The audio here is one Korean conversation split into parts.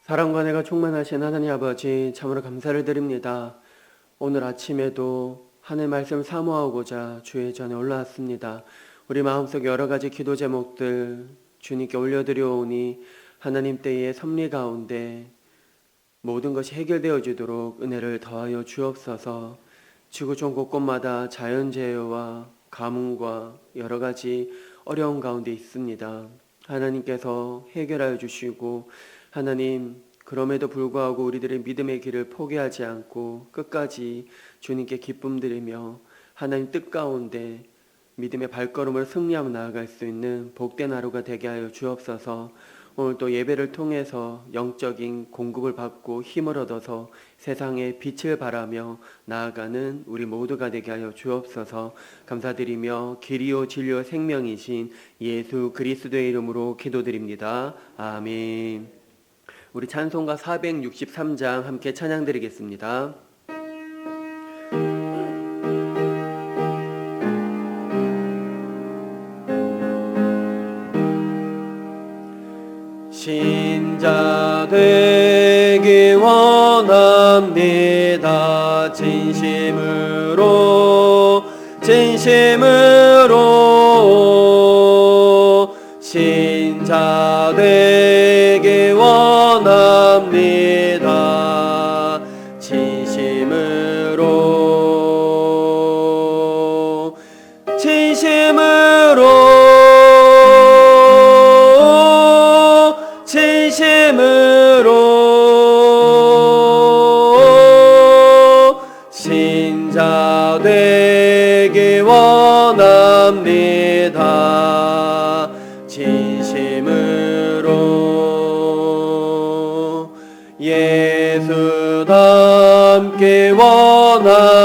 사랑과 은혜가 충만하신 하나님 아버지, 참으로 감사를 드립니다. 오늘 아침에도 하늘 말씀 사모하고자 주의 전에 올라왔습니다. 우리 마음속 여러 가지 기도 제목들 주님께 올려드려오니 하나님 때의 섭리 가운데 모든 것이 해결되어 주도록 은혜를 더하여 주옵소서. 지구촌 곳곳마다 자연재해와 가뭄과 여러 가지 어려운 가운데 있습니다. 하나님께서 해결하여 주시고, 하나님 그럼에도 불구하고 우리들의 믿음의 길을 포기하지 않고 끝까지 주님께 기쁨 드리며 하나님 뜻 가운데 믿음의 발걸음을 승리하며 나아갈 수 있는 복된 하루가 되게 하여 주옵소서. 오늘 또 예배를 통해서 영적인 공급을 받고 힘을 얻어서 세상에 빛을 발하며 나아가는 우리 모두가 되게 하여 주옵소서. 감사드리며 길이요 진리요 생명이신 예수 그리스도의 이름으로 기도드립니다. 아멘. 우리 찬송가 463장 함께 찬양드리겠습니다. 신자 되기 원합니다. 진심으로 신자 되기 원합니다. 신자 되기 원합니다. 진심으로 예수 닮기 원합니다.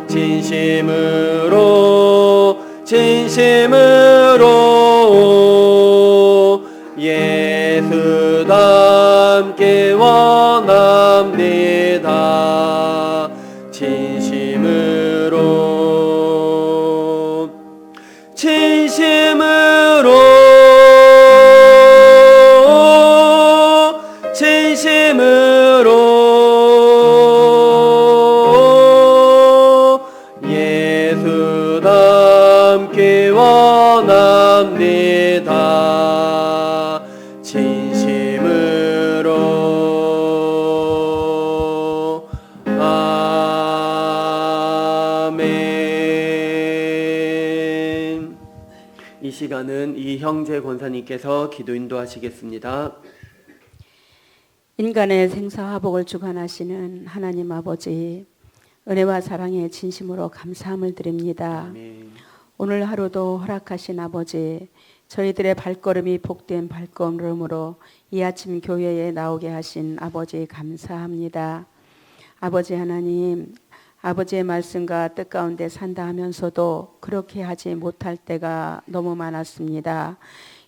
진심으로 예수 닮기 원합니다. 예수 닮기 원합니다. 진심으로 아멘. 이 시간은 이형재 권사님께서 기도 인도하시겠습니다. 인간의 생사화복을 주관하시는 하나님 아버지, 은혜와 사랑에 진심으로 감사함을 드립니다. 아멘. 오늘 하루도 허락하신 아버지, 저희들의 발걸음이 복된 발걸음으로 이 아침 교회에 나오게 하신 아버지 감사합니다. 아버지 하나님, 아버지의 말씀과 뜻 가운데 산다 하면서도 그렇게 하지 못할 때가 너무 많았습니다.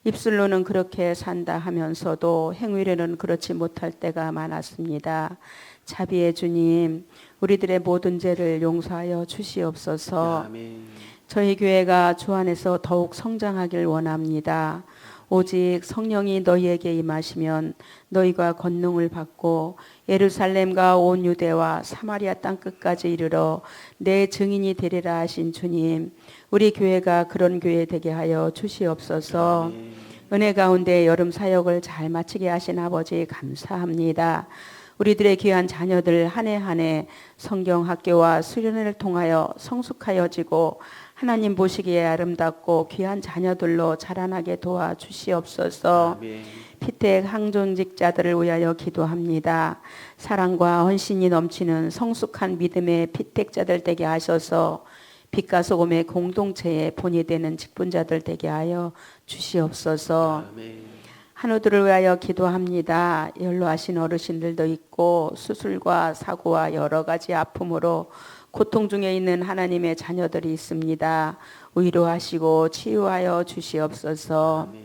입술로는 그렇게 산다 하면서도 행위로는 그렇지 못할 때가 많았습니다. 자비의 주님, 우리들의 모든 죄를 용서하여 주시옵소서. 아멘. 저희 교회가 주 안에서 더욱 성장하길 원합니다. 오직 성령이 너희에게 임하시면 너희가 권능을 받고 예루살렘과 온 유대와 사마리아 땅끝까지 이르러 내 증인이 되리라 하신 주님, 우리 교회가 그런 교회 되게 하여 주시옵소서. 아멘. 은혜 가운데 여름 사역을 잘 마치게 하신 아버지 감사합니다. 우리들의 귀한 자녀들 한 해 한 해 성경학교와 수련회를 통하여 성숙하여지고 하나님 보시기에 아름답고 귀한 자녀들로 자라나게 도와주시옵소서. 아멘. 피택 항존직자들을 위하여 기도합니다. 사랑과 헌신이 넘치는 성숙한 믿음의 피택자들 되게 하셔서 빛과 소금의 공동체의 본이 되는 직분자들 되게 하여 주시옵소서. 아멘. 한우들을 위하여 기도합니다. 연로하신 어르신들도 있고 수술과 사고와 여러 가지 아픔으로 고통 중에 있는 하나님의 자녀들이 있습니다. 위로하시고 치유하여 주시옵소서. 아멘.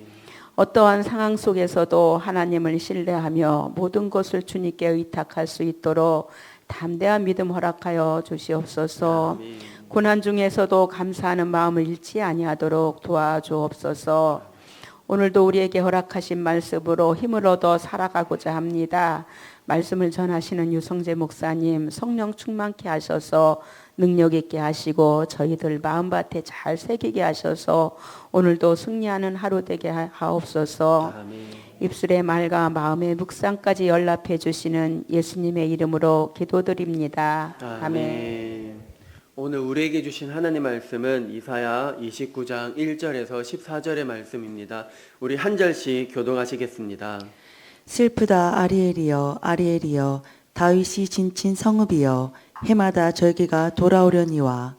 어떠한 상황 속에서도 하나님을 신뢰하며 모든 것을 주님께 의탁할 수 있도록 담대한 믿음 허락하여 주시옵소서. 아멘. 고난 중에서도 감사하는 마음을 잃지 아니하도록 도와주옵소서. 오늘도 우리에게 허락하신 말씀으로 힘을 얻어 살아가고자 합니다. 말씀을 전하시는 유성재 목사님 성령 충만케 하셔서 능력 있게 하시고 저희들 마음밭에 잘 새기게 하셔서 오늘도 승리하는 하루 되게 하옵소서. 아멘. 입술의 말과 마음의 묵상까지 연락해 주시는 예수님의 이름으로 기도드립니다. 아멘. 오늘 우리에게 주신 하나님 말씀은 이사야 29장 1절에서 14절의 말씀입니다. 우리 한 절씩 교독하시겠습니다. 슬프다 아리엘이여 아리엘이여 다윗이 진친 성읍이여 해마다 절기가 돌아오려니와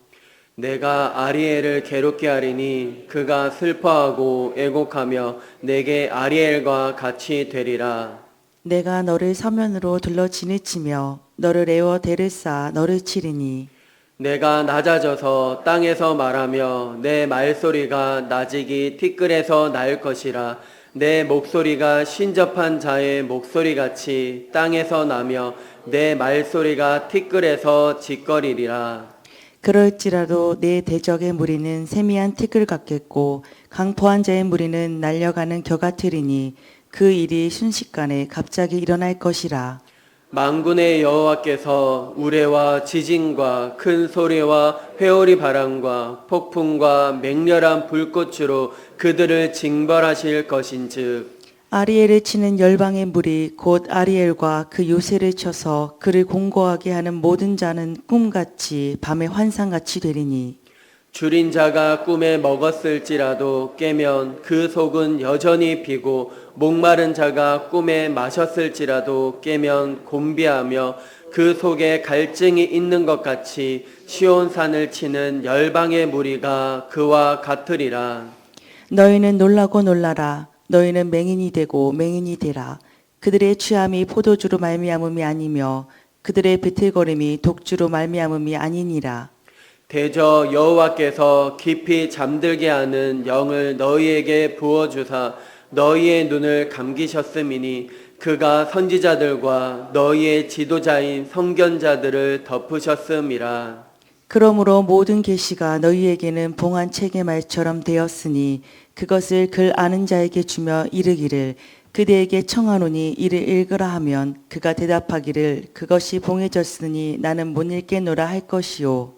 내가 아리엘을 괴롭게 하리니 그가 슬퍼하고 애곡하며 내게 아리엘과 같이 되리라. 내가 너를 서면으로 둘러 지느치며 너를 에워 대를 쌓아 너를 치리니 내가 낮아져서 땅에서 말하며 내 말소리가 나직이 티끌에서 날 것이라. 내 목소리가 신접한 자의 목소리같이 땅에서 나며 내 말소리가 티끌에서 짓거리리라. 그럴지라도 내 대적의 무리는 세미한 티끌 같겠고 강포한 자의 무리는 날려가는 겨 같으리니 그 일이 순식간에 갑자기 일어날 것이라. 만군의 여호와께서 우레와 지진과 큰 소리와 회오리 바람과 폭풍과 맹렬한 불꽃으로 그들을 징벌하실 것인즉 아리엘을 치는 열방의 무리 곧 아리엘과 그 요새를 쳐서 그를 공고하게 하는 모든 자는 꿈같이 밤의 환상같이 되리니 줄인 자가 꿈에 먹었을지라도 깨면 그 속은 여전히 비고 목마른 자가 꿈에 마셨을지라도 깨면 곤비하며 그 속에 갈증이 있는 것 같이 시온산을 치는 열방의 무리가 그와 같으리라. 너희는 놀라고 놀라라. 너희는 맹인이 되고 맹인이 되라. 그들의 취함이 포도주로 말미암음이 아니며 그들의 비틀거림이 독주로 말미암음이 아니니라. 대저 여호와께서 깊이 잠들게 하는 영을 너희에게 부어주사 너희의 눈을 감기셨음이니 그가 선지자들과 너희의 지도자인 선견자들을 덮으셨음이라. 그러므로 모든 계시가 너희에게는 봉한 책의 말처럼 되었으니 그것을 글 아는 자에게 주며 이르기를 그대에게 청하노니 이를 읽으라 하면 그가 대답하기를 그것이 봉해졌으니 나는 못 읽겠노라 할 것이요.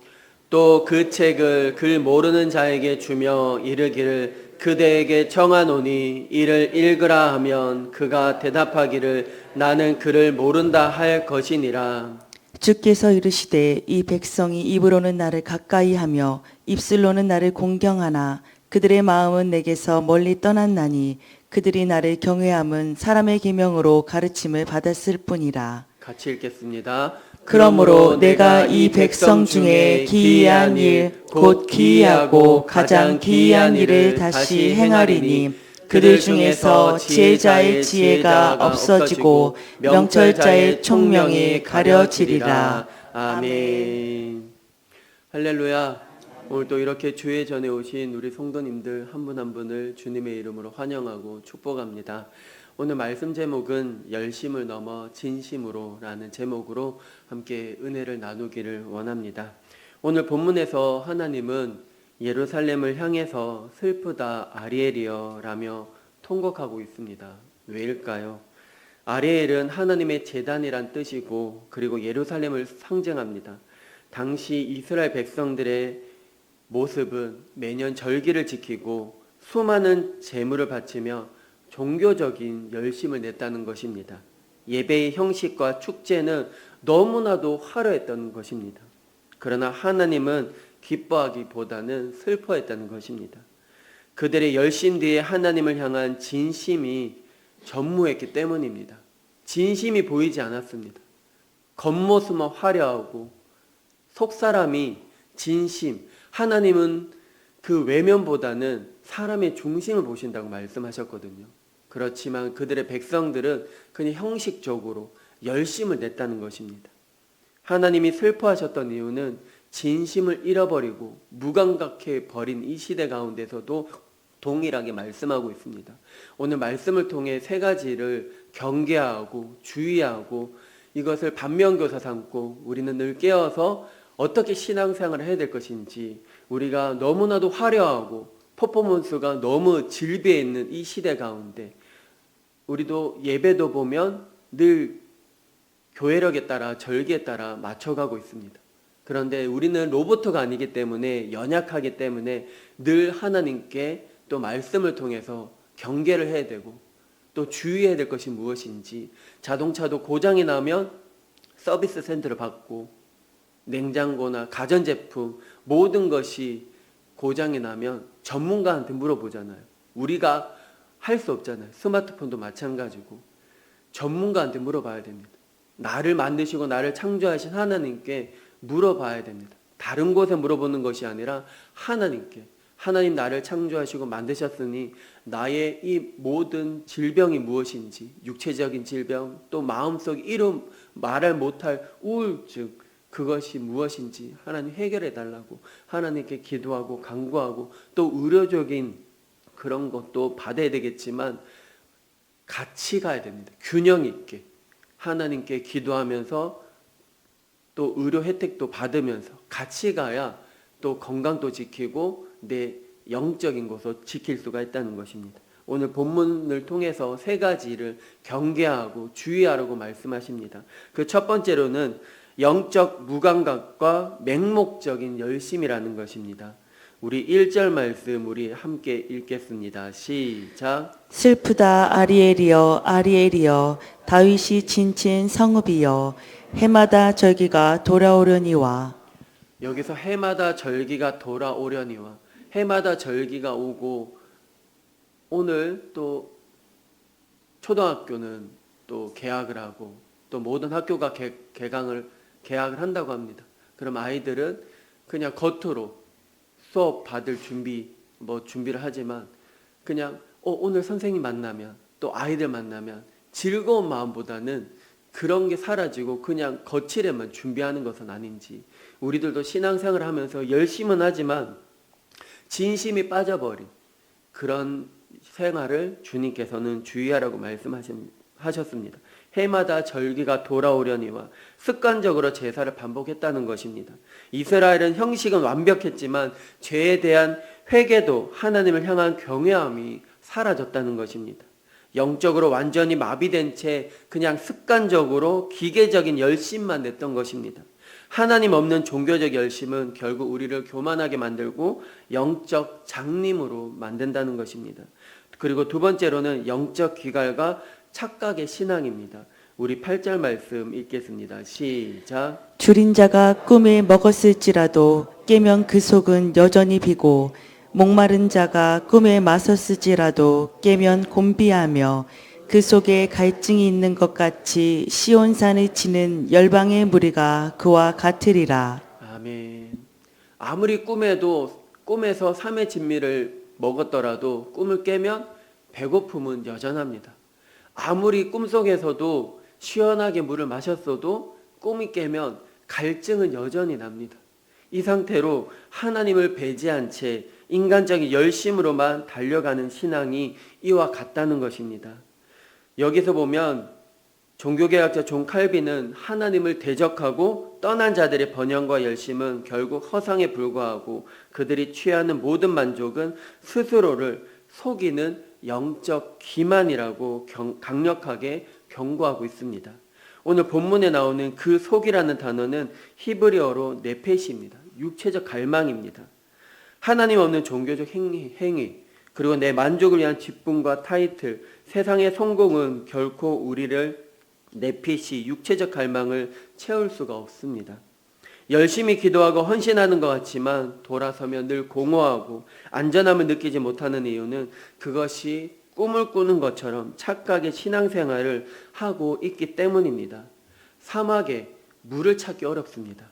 또 그 책을 글 모르는 자에게 주며 이르기를 그대에게 청하노니 이를 읽으라 하면 그가 대답하기를 나는 그를 모른다 할 것이니라. 주께서 이르시되 이 백성이 입으로는 나를 가까이 하며 입술로는 나를 공경하나 그들의 마음은 내게서 멀리 떠났나니 그들이 나를 경외함은 사람의 계명으로 가르침을 받았을 뿐이라. 같이 읽겠습니다. 그러므로 내가 이 백성 중에 기이한 일, 곧 기이하고 가장 기이한 일을 다시 행하리니 그들 중에서 지혜자의 지혜가 없어지고 명철자의 총명이 가려지리라. 아멘. 할렐루야. 오늘 또 이렇게 주의 전에 오신 우리 성도님들 한 분 한 분을 주님의 이름으로 환영하고 축복합니다. 오늘 말씀 제목은 열심을 넘어 진심으로 라는 제목으로 함께 은혜를 나누기를 원합니다. 오늘 본문에서 하나님은 예루살렘을 향해서 슬프다 아리엘이여 라며 통곡하고 있습니다. 왜일까요? 아리엘은 하나님의 제단이란 뜻이고 그리고 예루살렘을 상징합니다. 당시 이스라엘 백성들의 모습은 매년 절기를 지키고 수많은 제물을 바치며 종교적인 열심을 냈다는 것입니다. 예배의 형식과 축제는 너무나도 화려했던 것입니다. 그러나 하나님은 기뻐하기보다는 슬퍼했다는 것입니다. 그들의 열심 뒤에 하나님을 향한 진심이 전무했기 때문입니다. 진심이 보이지 않았습니다. 겉모습만 화려하고 속사람이 진심, 하나님은 그 외면보다는 사람의 중심을 보신다고 말씀하셨거든요. 그렇지만 그들의 백성들은 그냥 형식적으로 열심을 냈다는 것입니다. 하나님이 슬퍼하셨던 이유는 진심을 잃어버리고 무감각해 버린 이 시대 가운데서도 동일하게 말씀하고 있습니다. 오늘 말씀을 통해 세 가지를 경계하고 주의하고 이것을 반면교사 삼고 우리는 늘 깨어서 어떻게 신앙생활을 해야 될 것인지, 우리가 너무나도 화려하고 퍼포먼스가 너무 질비해 있는 이 시대 가운데 우리도 예배도 보면 늘 교회력에 따라 절기에 따라 맞춰가고 있습니다. 그런데 우리는 로봇가 아니기 때문에 연약하기 때문에 늘 하나님께 또 말씀을 통해서 경계를 해야 되고 또 주의해야 될 것이 무엇인지 자동차도 고장이 나면 서비스 센터를 받고 냉장고나 가전제품 모든 것이 고장이 나면 전문가한테 물어보잖아요. 우리가 할 수 없잖아요. 스마트폰도 마찬가지고 전문가한테 물어봐야 됩니다. 나를 만드시고 나를 창조하신 하나님께 물어봐야 됩니다. 다른 곳에 물어보는 것이 아니라 하나님께 하나님 나를 창조하시고 만드셨으니 나의 이 모든 질병이 무엇인지 육체적인 질병 또 마음속 이름 말을 못할 우울증 그것이 무엇인지 하나님 해결해 달라고 하나님께 기도하고 간구하고 또 의료적인 그런 것도 받아야 되겠지만 같이 가야 됩니다. 균형 있게 하나님께 기도하면서 또 의료 혜택도 받으면서 같이 가야 또 건강도 지키고 내 영적인 것을 지킬 수가 있다는 것입니다. 오늘 본문을 통해서 세 가지를 경계하고 주의하라고 말씀하십니다. 그 첫 번째로는 영적 무감각과 맹목적인 열심이라는 것입니다. 우리 1절 말씀 우리 함께 읽겠습니다. 시작. 슬프다 아리엘이여 아리엘이여 다윗이 진친 성읍이여 해마다 절기가 돌아오려니와. 여기서 해마다 절기가 돌아오려니와 해마다 절기가 오고 오늘 또 초등학교는 또 개학을 하고 또 모든 학교가 개학을 한다고 합니다. 그럼 아이들은 그냥 겉으로 수업 받을 준비를 하지만 그냥 오늘 선생님 만나면 또 아이들 만나면 즐거운 마음보다는 그런 게 사라지고 그냥 거칠에만 준비하는 것은 아닌지 우리들도 신앙생활을 하면서 열심은 하지만 진심이 빠져버린 그런 생활을 주님께서는 주의하라고 말씀하셨습니다. 해마다 절기가 돌아오려니와 습관적으로 제사를 반복했다는 것입니다. 이스라엘은 형식은 완벽했지만 죄에 대한 회개도 하나님을 향한 경외함이 사라졌다는 것입니다. 영적으로 완전히 마비된 채 그냥 습관적으로 기계적인 열심만 냈던 것입니다. 하나님 없는 종교적 열심은 결국 우리를 교만하게 만들고 영적 장님으로 만든다는 것입니다. 그리고 두 번째로는 영적 귀갈과 착각의 신앙입니다. 우리 8절 말씀 읽겠습니다. 시작. 줄인 자가 꿈에 먹었을지라도 깨면 그 속은 여전히 비고 목마른 자가 꿈에 마셨을지라도 깨면 곤비하며 그 속에 갈증이 있는 것 같이 시온산을 치는 열방의 무리가 그와 같으리라. 아멘. 아무리 꿈에서 삼의 진미를 먹었더라도 꿈을 깨면 배고픔은 여전합니다. 아무리 꿈속에서도 시원하게 물을 마셨어도 꿈이 깨면 갈증은 여전히 납니다. 이 상태로 하나님을 배제한 채 인간적인 열심으로만 달려가는 신앙이 이와 같다는 것입니다. 여기서 보면 종교개혁자 존 칼빈은 하나님을 대적하고 떠난 자들의 번영과 열심은 결국 허상에 불과하고 그들이 취하는 모든 만족은 스스로를 속이는 영적 기만이라고 강력하게 경고하고 있습니다. 오늘 본문에 나오는 그 속이라는 단어는 히브리어로 네페시입니다. 육체적 갈망입니다. 하나님 없는 종교적 행위 그리고 내 만족을 위한 직분과 타이틀, 세상의 성공은 결코 우리를 네피시 육체적 갈망을 채울 수가 없습니다. 열심히 기도하고 헌신하는 것 같지만 돌아서면 늘 공허하고 안전함을 느끼지 못하는 이유는 그것이 꿈을 꾸는 것처럼 착각의 신앙생활을 하고 있기 때문입니다. 사막에 물을 찾기 어렵습니다.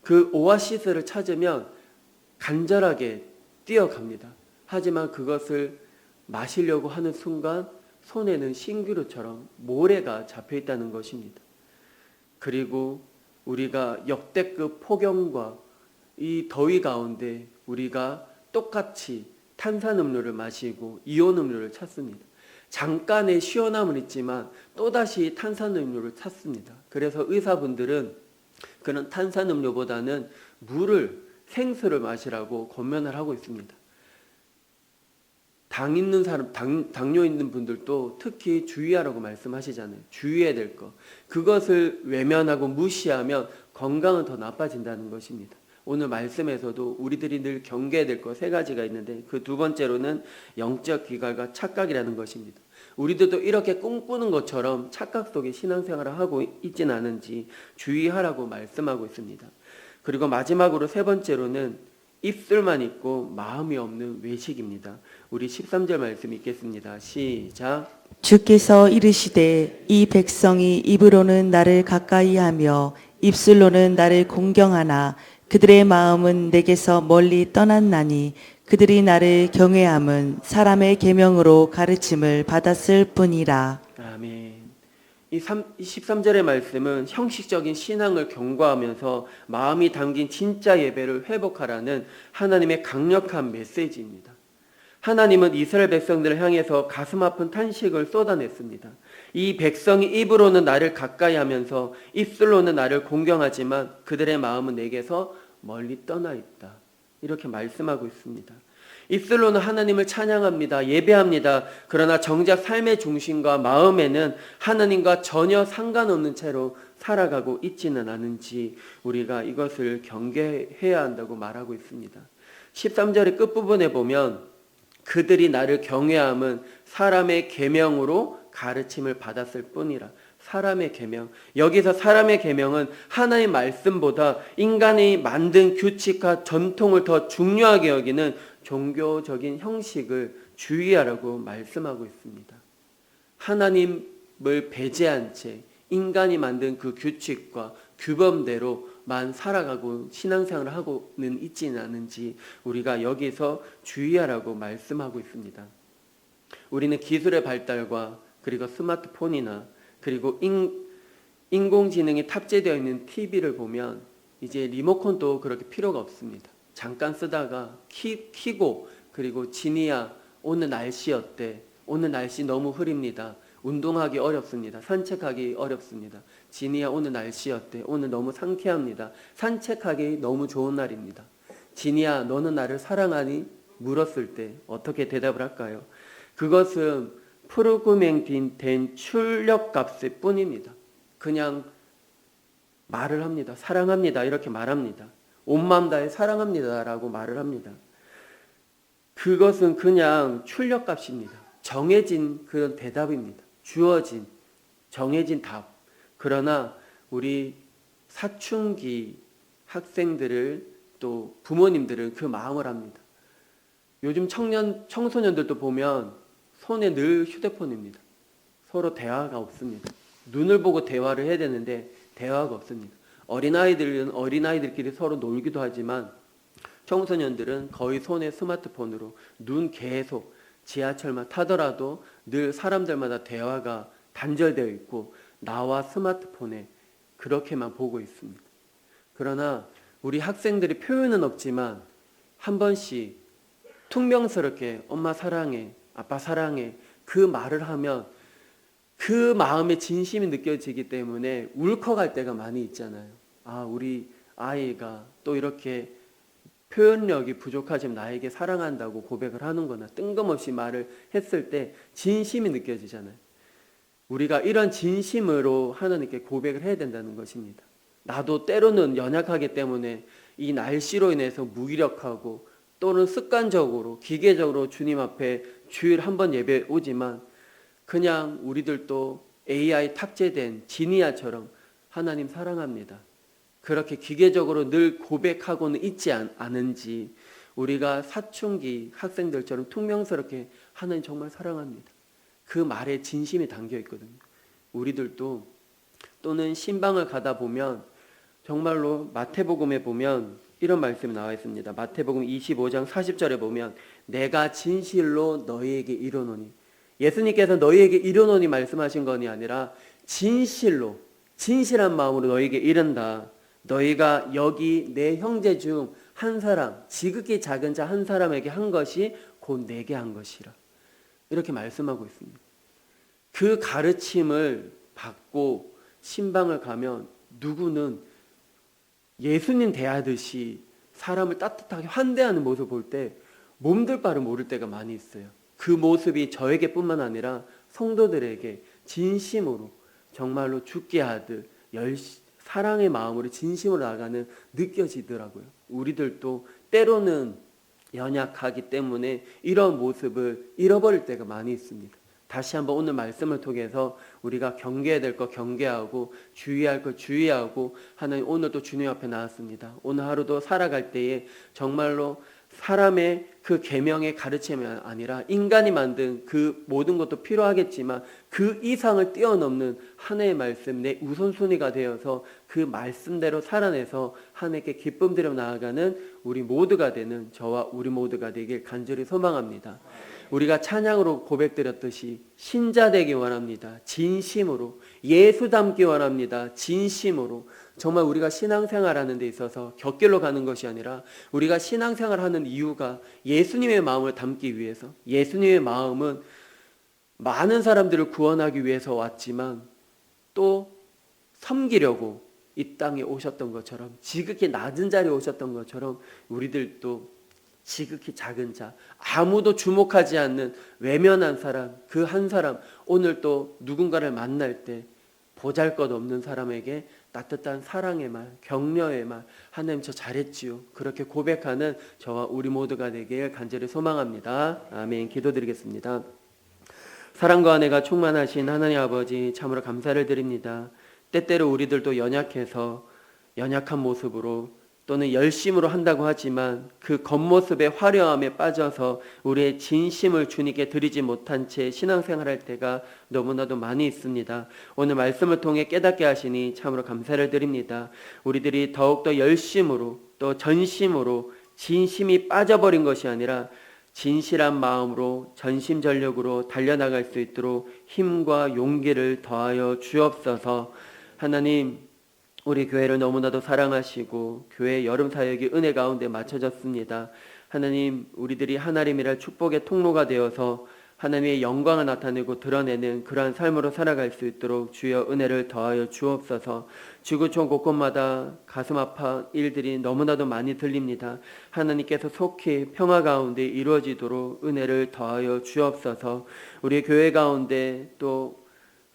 그 오아시스를 찾으면 간절하게 뛰어갑니다. 하지만 그것을 마시려고 하는 순간 손에는 신기루처럼 모래가 잡혀 있다는 것입니다. 그리고 우리가 역대급 폭염과 이 더위 가운데 우리가 똑같이 탄산음료를 마시고 이온음료를 찾습니다. 잠깐의 시원함은 있지만 또다시 탄산음료를 찾습니다. 그래서 의사분들은 그런 탄산음료보다는 생수를 마시라고 권면을 하고 있습니다. 당 있는 사람, 당뇨 있는 분들도 특히 주의하라고 말씀하시잖아요. 주의해야 될 것. 그것을 외면하고 무시하면 건강은 더 나빠진다는 것입니다. 오늘 말씀에서도 우리들이 늘 경계해야 될 것 세 가지가 있는데 그 두 번째로는 영적 귀갈과 착각이라는 것입니다. 우리들도 이렇게 꿈꾸는 것처럼 착각 속에 신앙생활을 하고 있지는 않은지 주의하라고 말씀하고 있습니다. 그리고 마지막으로 세 번째로는 입술만 있고 마음이 없는 외식입니다. 우리 13절 말씀 읽겠습니다. 시작. 주께서 이르시되 이 백성이 입으로는 나를 가까이하며 입술로는 나를 공경하나 그들의 마음은 내게서 멀리 떠났나니 그들이 나를 경외함은 사람의 계명으로 가르침을 받았을 뿐이라. 아멘. 이 13절의 말씀은 형식적인 신앙을 경고하면서 마음이 담긴 진짜 예배를 회복하라는 하나님의 강력한 메시지입니다. 하나님은 이스라엘 백성들을 향해서 가슴 아픈 탄식을 쏟아냈습니다. 이 백성이 입으로는 나를 가까이 하면서 입술로는 나를 공경하지만 그들의 마음은 내게서 멀리 떠나 있다. 이렇게 말씀하고 있습니다. 입술로는 하나님을 찬양합니다. 예배합니다. 그러나 정작 삶의 중심과 마음에는 하나님과 전혀 상관없는 채로 살아가고 있지는 않은지 우리가 이것을 경계해야 한다고 말하고 있습니다. 13절의 끝부분에 보면 그들이 나를 경외함은 사람의 계명으로 가르침을 받았을 뿐이라. 사람의 계명. 여기서 사람의 계명은 하나님의 말씀보다 인간이 만든 규칙과 전통을 더 중요하게 여기는 종교적인 형식을 주의하라고 말씀하고 있습니다. 하나님을 배제한 채 인간이 만든 그 규칙과 규범대로만 살아가고 신앙생활을 하고는 있지는 않은지 우리가 여기서 주의하라고 말씀하고 있습니다. 우리는 기술의 발달과 그리고 스마트폰이나 그리고 인공지능이 탑재되어 있는 TV를 보면 이제 리모컨도 그렇게 필요가 없습니다. 잠깐 쓰다가 키고 그리고 지니야 오늘 날씨 어때? 오늘 날씨 너무 흐립니다. 운동하기 어렵습니다. 산책하기 어렵습니다. 지니야 오늘 날씨 어때? 오늘 너무 상쾌합니다. 산책하기 너무 좋은 날입니다. 지니야 너는 나를 사랑하니? 물었을 때 어떻게 대답을 할까요? 그것은 프로그래밍된 출력값일 뿐입니다. 그냥 말을 합니다. 사랑합니다. 이렇게 말합니다. 온 마음 다해 사랑합니다. 라고 말을 합니다. 그것은 그냥 출력값입니다. 정해진 그런 대답입니다. 주어진 정해진 답. 그러나 우리 사춘기 학생들을 또 부모님들은 그 마음을 합니다. 요즘 청소년들도 보면 손에 늘 휴대폰입니다. 서로 대화가 없습니다. 눈을 보고 대화를 해야 되는데 대화가 없습니다. 어린아이들은 어린아이들끼리 서로 놀기도 하지만 청소년들은 거의 손에 스마트폰으로 눈 계속 지하철만 타더라도 늘 사람들마다 대화가 단절되어 있고 나와 스마트폰에 그렇게만 보고 있습니다. 그러나 우리 학생들이 표현은 없지만 한 번씩 퉁명스럽게 엄마 사랑해, 아빠 사랑해 그 말을 하면 그 마음의 진심이 느껴지기 때문에 울컥할 때가 많이 있잖아요. 아, 우리 아이가 또 이렇게 표현력이 부족하지만 나에게 사랑한다고 고백을 하는구나. 뜬금없이 말을 했을 때 진심이 느껴지잖아요. 우리가 이런 진심으로 하나님께 고백을 해야 된다는 것입니다. 나도 때로는 연약하기 때문에 이 날씨로 인해서 무기력하고 또는 습관적으로 기계적으로 주님 앞에 주일 한 번 예배 오지만 그냥 우리들도 AI 탑재된 지니아처럼 하나님 사랑합니다. 그렇게 기계적으로 늘 고백하고는 있지 않은지 우리가 사춘기 학생들처럼 퉁명스럽게 하나님 정말 사랑합니다. 그 말에 진심이 담겨 있거든요. 우리들도 또는 신방을 가다 보면 정말로 마태복음에 보면 이런 말씀이 나와 있습니다. 마태복음 25장 40절에 보면 내가 진실로 너희에게 이르노니 예수님께서 너희에게 이르노니 말씀하신 것이 아니라 진실로 진실한 마음으로 너희에게 이른다. 너희가 여기 내 형제 중 한 사람 지극히 작은 자 한 사람에게 한 것이 곧 내게 한 것이라. 이렇게 말씀하고 있습니다. 그 가르침을 받고 신방을 가면 누구는 예수님 대하듯이 사람을 따뜻하게 환대하는 모습을 볼 때 몸둘 바를 모를 때가 많이 있어요. 그 모습이 저에게뿐만 아니라 성도들에게 진심으로 정말로 죽게 하듯 사랑의 마음으로 진심으로 나가는 느껴지더라고요. 우리들도 때로는 연약하기 때문에 이런 모습을 잃어버릴 때가 많이 있습니다. 다시 한번 오늘 말씀을 통해서 우리가 경계해야 될 거 경계하고 주의할 거 주의하고 하는 오늘도 주님 앞에 나왔습니다. 오늘 하루도 살아갈 때에 정말로 사람의 그 계명의 가르침이 아니라 인간이 만든 그 모든 것도 필요하겠지만 그 이상을 뛰어넘는 하나님의 말씀 내 우선순위가 되어서 그 말씀대로 살아내서 하나님께 기쁨 드려 나아가는 우리 모두가 되는 저와 우리 모두가 되길 간절히 소망합니다. 우리가 찬양으로 고백드렸듯이 신자 되기 원합니다. 진심으로 예수 닮기 원합니다. 진심으로 정말 우리가 신앙생활하는 데 있어서 곁길로 가는 것이 아니라 우리가 신앙생활하는 이유가 예수님의 마음을 담기 위해서 예수님의 마음은 많은 사람들을 구원하기 위해서 왔지만 또 섬기려고 이 땅에 오셨던 것처럼 지극히 낮은 자리에 오셨던 것처럼 우리들도 지극히 작은 자 아무도 주목하지 않는 외면한 사람 그 한 사람 오늘 또 누군가를 만날 때 보잘것없는 사람에게 따뜻한 사랑의 말 격려의 말 하나님 저 잘했지요 그렇게 고백하는 저와 우리 모두가 되길 간절히 소망합니다. 아멘. 기도드리겠습니다. 사랑과 은혜가 충만하신 하나님 아버지 참으로 감사를 드립니다. 때때로 우리들도 연약해서 연약한 모습으로 또는 열심으로 한다고 하지만 그 겉모습의 화려함에 빠져서 우리의 진심을 주님께 드리지 못한 채 신앙생활할 때가 너무나도 많이 있습니다. 오늘 말씀을 통해 깨닫게 하시니 참으로 감사를 드립니다. 우리들이 더욱더 열심으로 또 전심으로 진심이 빠져버린 것이 아니라 진실한 마음으로 전심전력으로 달려나갈 수 있도록 힘과 용기를 더하여 주옵소서. 하나님 우리 교회를 너무나도 사랑하시고 교회 여름 사역이 은혜 가운데 맞춰졌습니다. 하나님 우리들이 하나님이랄 축복의 통로가 되어서 하나님의 영광을 나타내고 드러내는 그러한 삶으로 살아갈 수 있도록 주여 은혜를 더하여 주옵소서. 지구촌 곳곳마다 가슴 아파 일들이 너무나도 많이 들립니다. 하나님께서 속히 평화 가운데 이루어지도록 은혜를 더하여 주옵소서. 우리 교회 가운데 또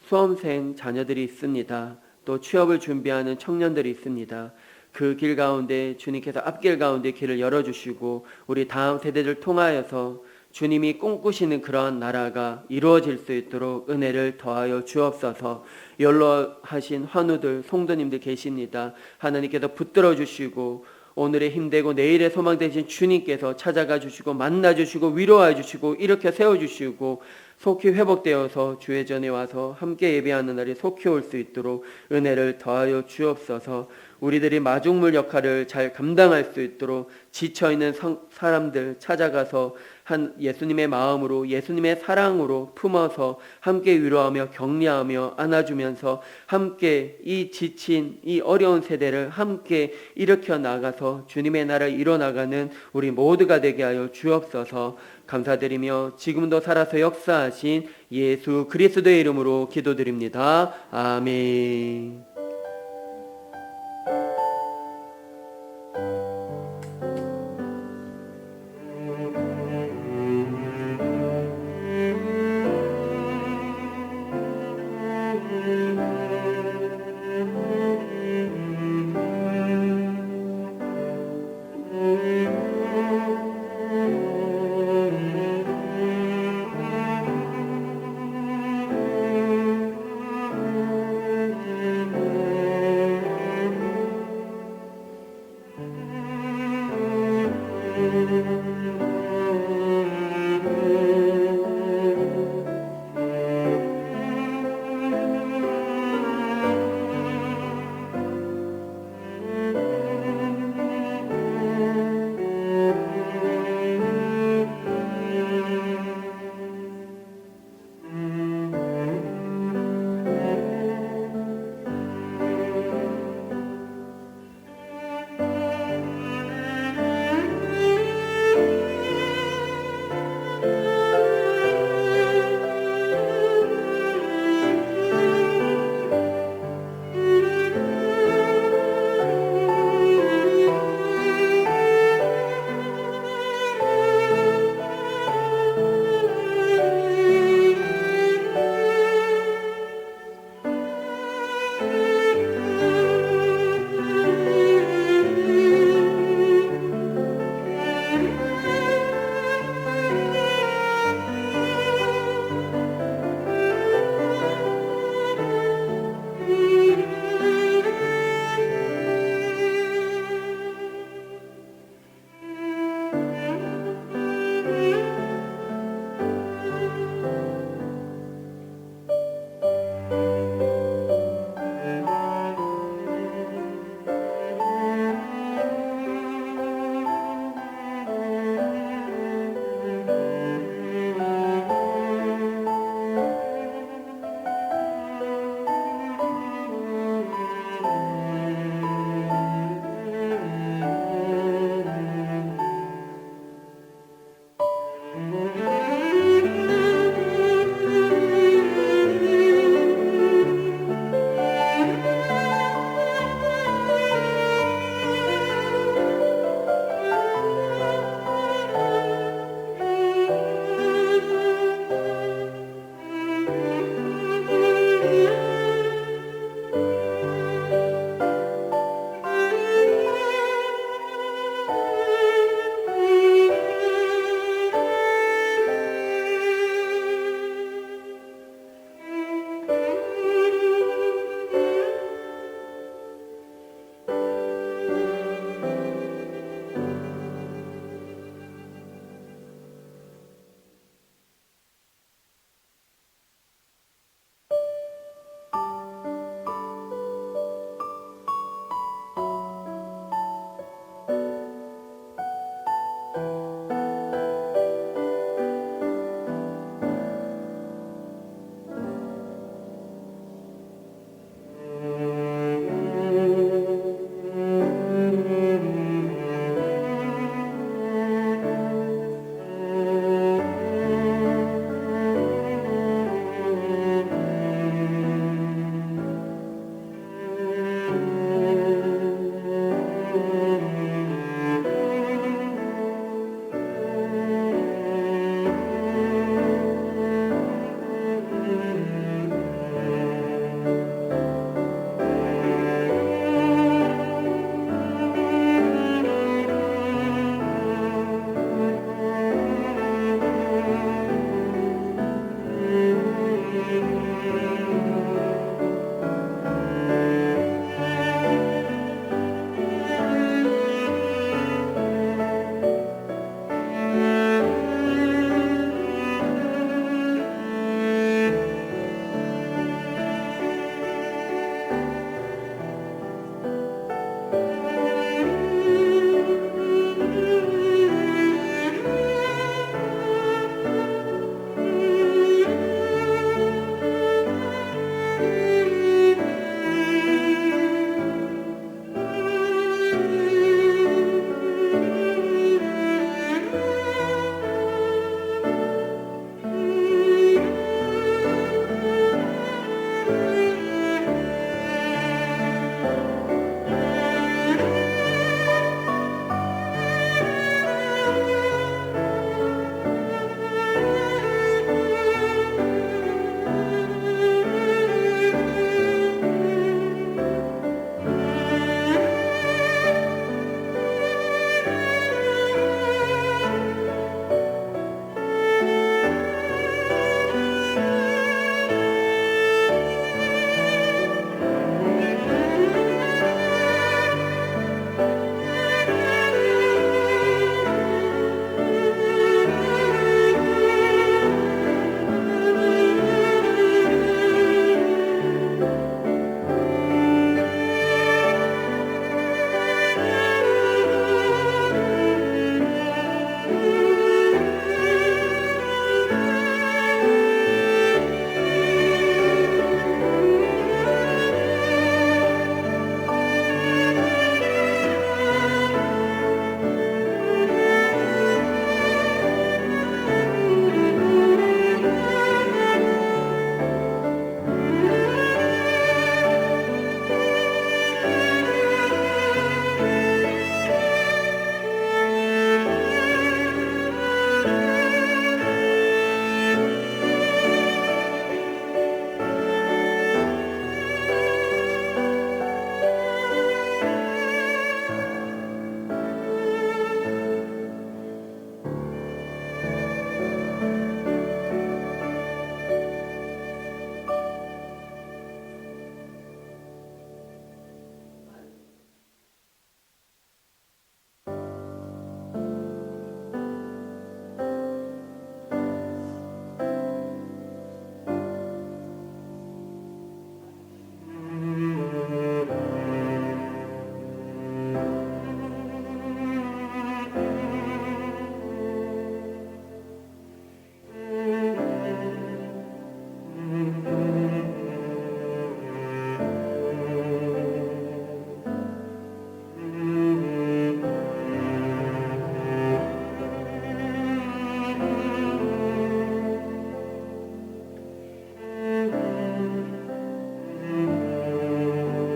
수험생 자녀들이 있습니다. 또 취업을 준비하는 청년들이 있습니다. 그 길 가운데 주님께서 앞길 가운데 길을 열어주시고 우리 다음 세대를 통하여서 주님이 꿈꾸시는 그러한 나라가 이루어질 수 있도록 은혜를 더하여 주옵소서. 연로하신 환우들 성도님들 계십니다. 하나님께서 붙들어 주시고 오늘의 힘되고 내일의 소망 되신 주님께서 찾아가 주시고 만나 주시고 위로해 주시고 일으켜 세워 주시고 속히 회복되어서 주의 전에 와서 함께 예배하는 날이 속히 올 수 있도록 은혜를 더하여 주옵소서. 우리들이 마중물 역할을 잘 감당할 수 있도록 지쳐있는 사람들 찾아가서 한 예수님의 마음으로 예수님의 사랑으로 품어서 함께 위로하며 격려하며 안아주면서 함께 이 지친 이 어려운 세대를 함께 일으켜 나가서 주님의 나라를 이뤄나가는 우리 모두가 되게 하여 주옵소서. 감사드리며 지금도 살아서 역사하신 예수 그리스도의 이름으로 기도드립니다. 아멘.